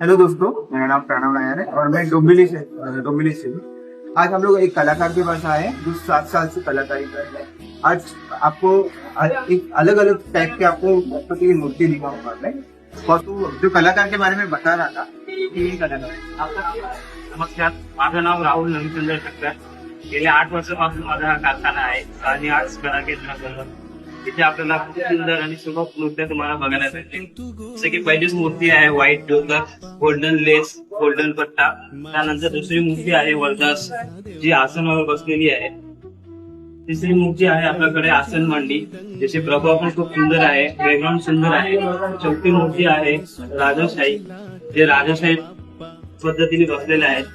Hello दोस्तों, मेरा नाम प्रणव नायर है और मैं डोंबिवली से हूँ। आज हम लोग एक कलाकार के पास आए हैं जो 7 साल से कलाकारी कर रहे हैं। आज आपको एक अलग अलग टाइप के आपको गणपति की मूर्ति दिखाऊंगा मैं। और तो जो कलाकार के बारे में बता रहा था, ये कलाकार। नमस्कार, माझं नाव राहुल नवीचंद्र ठक्कर. गेल्या 8 वर्षापासून माझा हा कारखाना आहे आणि आर्ट्स कला केंद्र. इथे आपल्याला खूप सुंदर आणि सुबक मूर्त्या तुम्हाला बघायला भेटतील. जसे की पहिलीच मूर्ती आहे व्हाईट डोकर, गोल्डन लेस, गोल्डन पट्टा. त्यानंतर दुसरी मूर्ती आहे वरदास, जी आसनावर बसलेली आहे. तिसरी मूर्ती आहे आपल्याकडे आसन मांडी, ज्याचे प्रभाव पण खूप सुंदर आहे, बॅकग्राऊंड सुंदर आहे. चौथी मूर्ती आहे राजशाही, जे राजशाही पद्धतीने बसलेले आहेत.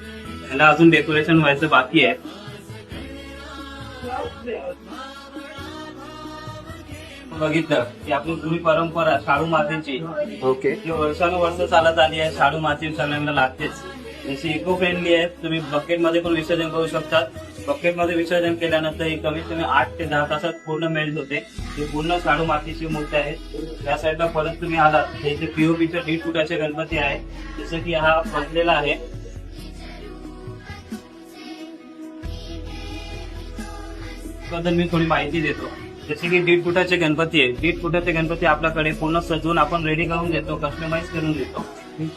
याला अजून डेकोरेशन व्हायचं बाकी आहे. बघितलं की आपली जुनी परंपरा शाडू मातीची, ओके, जी वर्षानुवर्ष चालत आली आहे. शाडू माती सगळ्यांना लागतेच. जशी इको फ्रेंडली आहे, तुम्ही बकेट मध्ये पण विसर्जन करू शकता. बकेट मध्ये विसर्जन केल्यानंतर ही कमीत कमी 8 ते 10 तासात पूर्ण मेल्ट होते. ही पूर्ण शाडू मातीची मूर्ती आहे. त्या साईडला परत तुम्ही आलात तर इथे पीओपीचे 1.5 फुटाचे गणपती आहे. जसं की हा बसलेला आहे. बद्दल मी थोडी माहिती देतो. जसे की 1.5 फुटाचे गणपती आहे. 1.5 फुटाचे गणपती आपल्याकडे पूर्ण सजवून आपण रेडी करून देतो, कस्टमाइज करून देतो.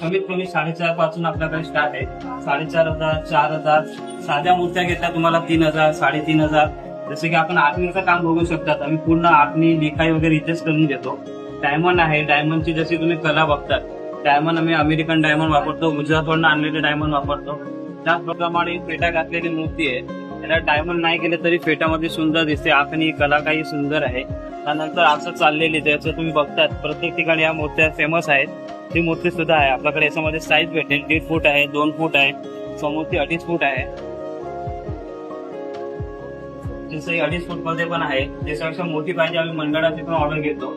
कमीत कमी 4.5 पासून आपल्याकडे स्टार्ट आहे. 4,500, 4,000. साध्या मूर्त्या घेतल्या तुम्हाला 3,000, 3,500. जसे की आपण आर्मीचं काम बघू शकतात. आम्ही पूर्ण आर्मी लिखाई वगैरे इथेच करून देतो. डायमंड आहे, डायमंडची जशी तुम्ही कला बघतात, डायमंड आम्ही अमेरिकन डायमंड वापरतो, गुजरातवरून आणलेले डायमंड वापरतो. त्याचप्रमाणे फेटा घातलेली मूर्ती आहे. त्याला डायमंड नाही केले तरी फेटामध्ये सुंदर दिसते. आखणी कला काही सुंदर आहे. त्यानंतर असं चाललेली त्याचं तुम्ही बघतात प्रत्येक ठिकाणी या मूर्त्या फेमस आहेत. ती मूर्ती सुद्धा आहे आपल्याकडे. याच्यामध्ये साईज भेटेल. 1.5 फूट आहे, 2 फूट आहे, समोरची 2.5 फूट आहे. जसं 2.5 फूट मध्ये पण आहे. त्याच्यापेक्षा मोठी पाहिजे आम्ही मंडळाची पण ऑर्डर घेतो.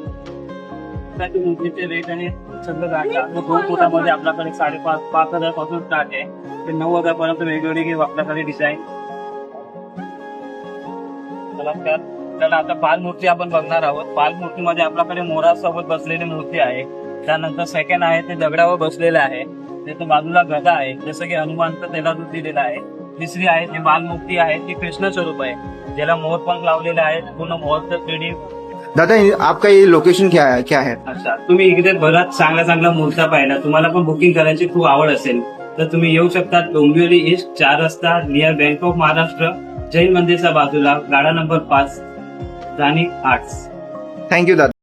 त्याची मूर्तीचे रेट आणि सगळं गाठी 2 फुटामध्ये आपल्याकडे 5,500 पासून स्टार्ट आहे ते 9,000 पर्यंत वेगवेगळी आपल्याकडे डिझाईन. त्याला आता बालमूर्ती आपण बघणार आहोत. बालमूर्तीमध्ये आपल्याकडे मोरासोबत बसलेली मूर्ती आहे. त्यानंतर सेकंड आहे ते दगडावर बसलेले आहे. त्याच्या बाजूला गदा आहे, जसं की हनुमानचा त्याला रूप दिलेला आहे. तिसरी आहे ती बालमूर्ती आहे, ती कृष्ण स्वरूप आहे, ज्याला मोर पण लावलेले आहेत. पूर्ण मोरचं 3D. दादा आपका ये लोकेशन क्या है? अच्छा, तुम्ही इकडे बराच चांगल्या मूर्त्या पाहिल्या. तुम्हाला पण बुकिंग करायची खूप आवड असेल तर तुम्ही येऊ शकता. डोंबिवली ईस्ट 4 रस्ता near bank of Maharashtra, Jain मंदिरच्या बाजूला, गाडा नंबर 5, जानी आर्ट्स. थँक्यू दादा.